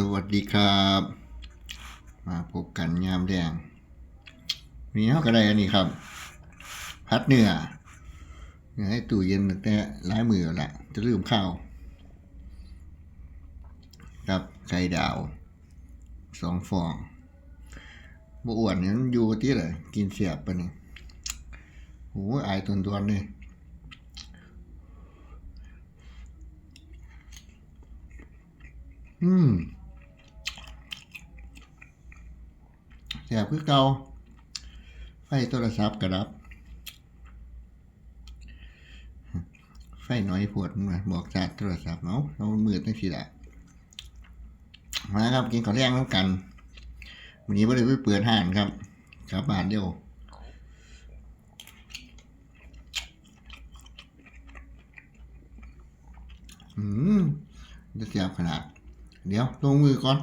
สวัสดีครับมาพบกันยามแดงมีเขาก็ได้อันนี้ครับพัดเนื้อให้ตู้เย็นแต่หลายมือละจะลืมข้าวกับไข่ดาว2 ฟองบ่อ้วนเนี่ยมันอยู่ที่ไหนกินเสียบปะนี่โอ้อายตวนๆเลยเสียบคือเก่าไฟโทรศัพท์กระดับไฟน้อยปวดมาบอกจากโทรศัพท์เนาะเรามืดตั้งทีละมาครับกินข้าวแรงแล้วกันวันนี้ไม่ได้ไปเปิดห้างครับกลับบ้านเดียวจะเสียบขนาดเดี๋ยวลงมือก่อน